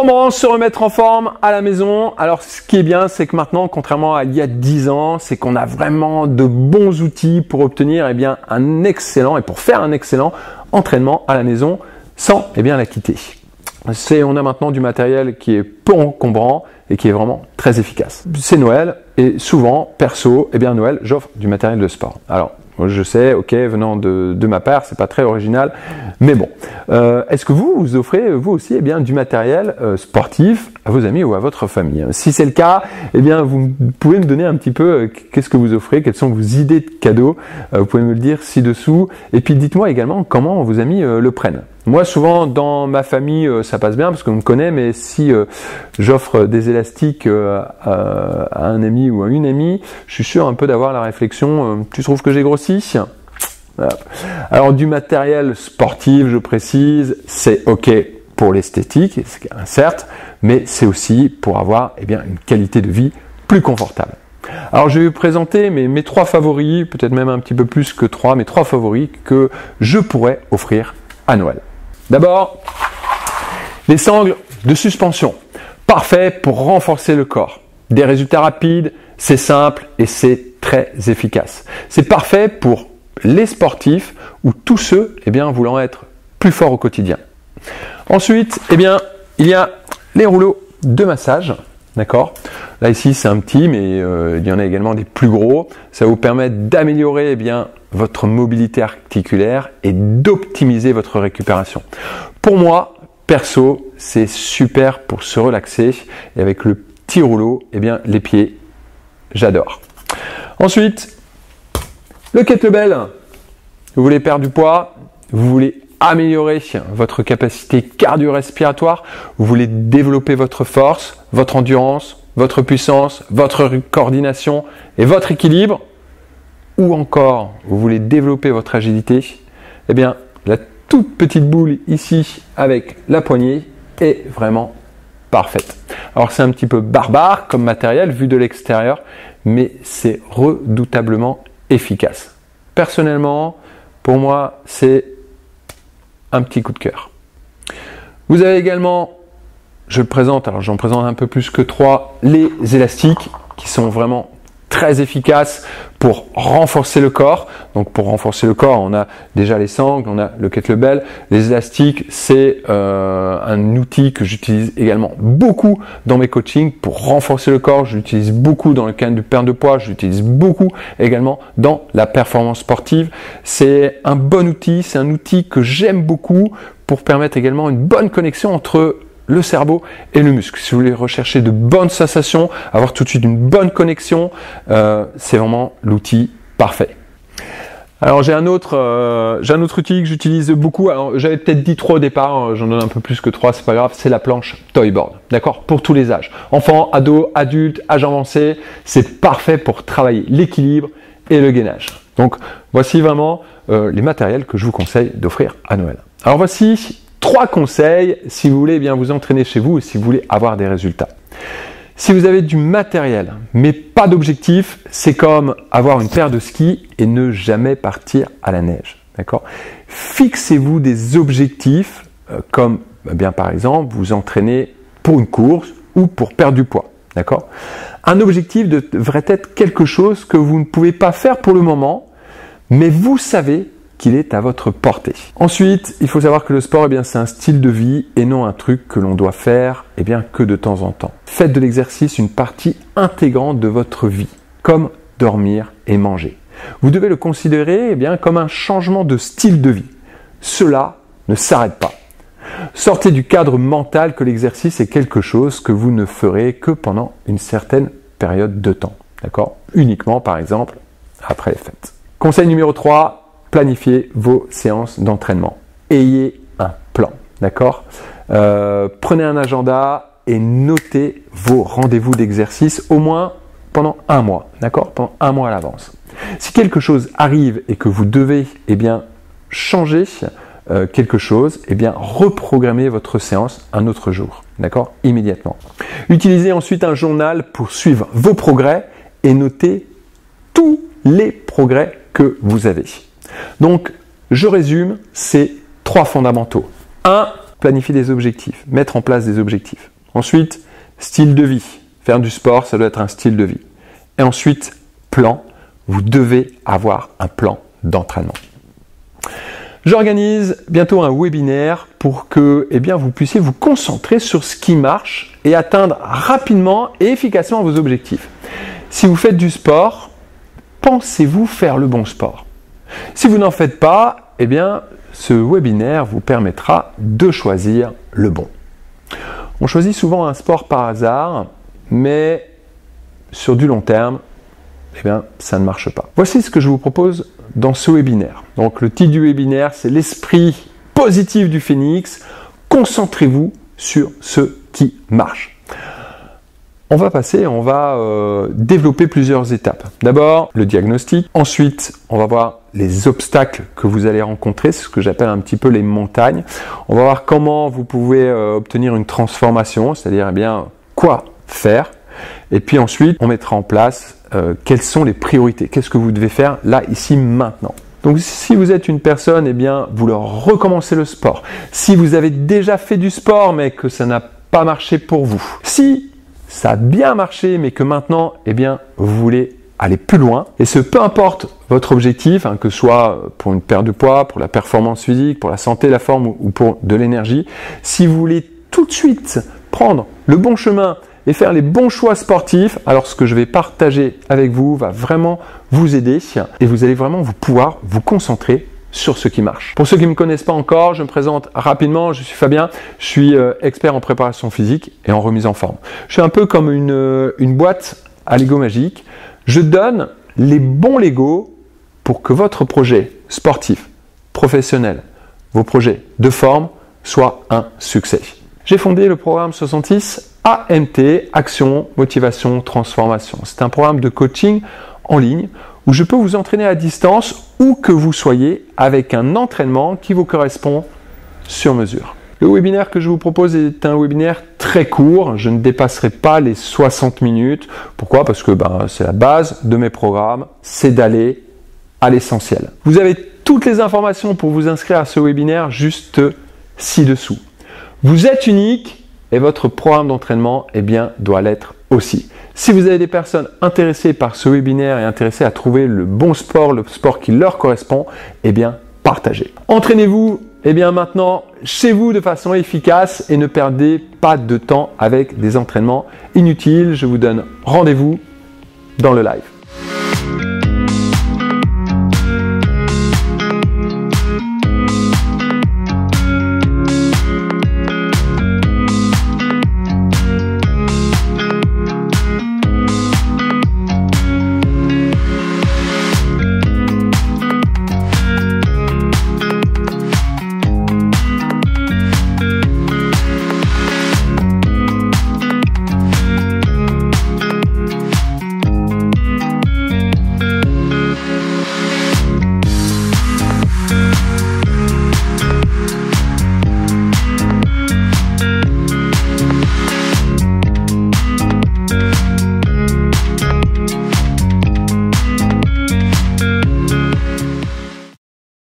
Comment se remettre en forme à la maison? Alors, ce qui est bien, c'est que maintenant, contrairement à il y a 10 ans, c'est qu'on a vraiment de bons outils pour obtenir un excellent et pour faire un excellent entraînement à la maison sans la quitter. On a maintenant du matériel qui est peu encombrant et qui est vraiment très efficace. C'est Noël et souvent, perso, Noël, j'offre du matériel de sport. Alors, je sais, ok, venant de ma part, c'est pas très original, mais bon. Est-ce que vous offrez, vous aussi, du matériel sportif à vos amis ou à votre famille? Si c'est le cas, vous pouvez me donner un petit peu qu'est-ce que vous offrez, quelles sont vos idées de cadeaux, vous pouvez me le dire ci-dessous, et puis dites-moi également comment vos amis le prennent. Moi, souvent, dans ma famille, ça passe bien parce qu'on me connaît, mais si j'offre des élastiques à un ami ou à une amie, je suis sûr un peu d'avoir la réflexion, tu trouves que j'ai grossi? Voilà. Alors, du matériel sportif, je précise, c'est ok pour l'esthétique, certes, mais c'est aussi pour avoir une qualité de vie plus confortable. Alors, je vais vous présenter mes 3 favoris, peut-être même un petit peu plus que 3, mes 3 favoris que je pourrais offrir à Noël. D'abord, les sangles de suspension. Parfait pour renforcer le corps. Des résultats rapides, c'est simple et c'est très efficace. C'est parfait pour les sportifs ou tous ceux voulant être plus forts au quotidien. Ensuite, il y a les rouleaux de massage. D'accord. Là ici c'est un petit, mais il y en a également des plus gros. Ça vous permet d'améliorer votre mobilité articulaire et d'optimiser votre récupération. Pour moi, perso, c'est super pour se relaxer et avec le petit rouleau, les pieds, j'adore. Ensuite, le kettlebell. Vous voulez perdre du poids, vous voulez améliorer votre capacité cardio-respiratoire, vous voulez développer votre force, votre endurance, votre puissance, votre coordination et votre équilibre, ou encore vous voulez développer votre agilité, la toute petite boule ici avec la poignée est vraiment parfaite. Alors c'est un petit peu barbare comme matériel vu de l'extérieur, mais c'est redoutablement efficace. Personnellement, pour moi, c'est un petit coup de cœur. Vous avez également, je le présente, alors j'en présente un peu plus que 3, les élastiques qui sont vraiment très efficaces pour renforcer le corps. Donc pour renforcer le corps, on a déjà les sangles, on a le kettlebell. Les élastiques, c'est un outil que j'utilise également beaucoup dans mes coachings pour renforcer le corps. Je l'utilise beaucoup dans le cadre du perte de poids. Je l'utilise beaucoup également dans la performance sportive. C'est un bon outil, c'est un outil que j'aime beaucoup pour permettre également une bonne connexion entre le cerveau et le muscle. Si vous voulez rechercher de bonnes sensations, avoir tout de suite une bonne connexion, c'est vraiment l'outil parfait. Alors j'ai un autre outil que j'utilise beaucoup. Alors j'avais peut-être dit 3 au départ, j'en donne un peu plus que 3, c'est pas grave, c'est la planche Toyboard. D'accord? Pour tous les âges. Enfants, ados, adultes, âge avancé, c'est parfait pour travailler l'équilibre et le gainage. Donc voici vraiment les matériels que je vous conseille d'offrir à Noël. Alors voici 3 conseils si vous voulez vous entraîner chez vous et si vous voulez avoir des résultats. Si vous avez du matériel mais pas d'objectif, c'est comme avoir une paire de skis et ne jamais partir à la neige. D'accord? Fixez-vous des objectifs comme par exemple vous entraîner pour une course ou pour perdre du poids. D'accord? Un objectif devrait être quelque chose que vous ne pouvez pas faire pour le moment, mais vous savez qu'il est à votre portée. Ensuite, il faut savoir que le sport, c'est un style de vie et non un truc que l'on doit faire que de temps en temps. Faites de l'exercice une partie intégrante de votre vie, comme dormir et manger. Vous devez le considérer comme un changement de style de vie. Cela ne s'arrête pas. Sortez du cadre mental que l'exercice est quelque chose que vous ne ferez que pendant une certaine période de temps. D'accord? Uniquement, par exemple, après les fêtes. Conseil numéro 3. Planifiez vos séances d'entraînement. Ayez un plan, d'accord? Prenez un agenda et notez vos rendez-vous d'exercice au moins pendant un mois, d'accord? Pendant un mois à l'avance. Si quelque chose arrive et que vous devez changer quelque chose, reprogrammez votre séance un autre jour, d'accord? Immédiatement. Utilisez ensuite un journal pour suivre vos progrès et noter tous les progrès que vous avez. Donc, je résume ces 3 fondamentaux. 1. Planifier des objectifs, mettre en place des objectifs. Ensuite, style de vie. Faire du sport, ça doit être un style de vie. Et ensuite, plan. Vous devez avoir un plan d'entraînement. J'organise bientôt un webinaire pour que vous puissiez vous concentrer sur ce qui marche et atteindre rapidement et efficacement vos objectifs. Si vous faites du sport, pensez-vous faire le bon sport? Si vous n'en faites pas, ce webinaire vous permettra de choisir le bon. On choisit souvent un sport par hasard, mais sur du long terme, ça ne marche pas. Voici ce que je vous propose dans ce webinaire. Donc le titre du webinaire, c'est l'esprit positif du phénix. Concentrez-vous sur ce qui marche. On va développer plusieurs étapes. D'abord, le diagnostic. Ensuite, on va voir les obstacles que vous allez rencontrer, c'est ce que j'appelle un petit peu les montagnes. On va voir comment vous pouvez obtenir une transformation, c'est-à-dire quoi faire. Et puis ensuite, on mettra en place quelles sont les priorités. Qu'est-ce que vous devez faire là, ici, maintenant. Donc si vous êtes une personne, vous leur recommencez le sport. Si vous avez déjà fait du sport, mais que ça n'a pas marché pour vous. Si ça a bien marché, mais que maintenant, vous voulez aller plus loin. Et peu importe votre objectif, que ce soit pour une perte de poids, pour la performance physique, pour la santé, la forme ou pour de l'énergie. Si vous voulez tout de suite prendre le bon chemin et faire les bons choix sportifs, alors ce que je vais partager avec vous va vraiment vous aider et vous allez vraiment pouvoir vous concentrer sur ce qui marche. Pour ceux qui ne me connaissent pas encore, je me présente rapidement, je suis Fabien, je suis expert en préparation physique et en remise en forme. Je suis un peu comme une boîte à Lego magique. Je donne les bons Lego pour que votre projet sportif, professionnel, vos projets de forme soient un succès. J'ai fondé le programme 66 AMT, Action, Motivation, Transformation. C'est un programme de coaching en ligne où je peux vous entraîner à distance où que vous soyez avec un entraînement qui vous correspond sur mesure. Le webinaire que je vous propose est un webinaire très court. Je ne dépasserai pas les 60 minutes. Pourquoi? Parce que c'est la base de mes programmes, c'est d'aller à l'essentiel. Vous avez toutes les informations pour vous inscrire à ce webinaire juste ci-dessous. Vous êtes unique et votre programme d'entraînement doit l'être aussi. Si vous avez des personnes intéressées par ce webinaire et intéressées à trouver le bon sport, le sport qui leur correspond, partagez. Entraînez-vous maintenant chez vous de façon efficace et ne perdez pas de temps avec des entraînements inutiles. Je vous donne rendez-vous dans le live.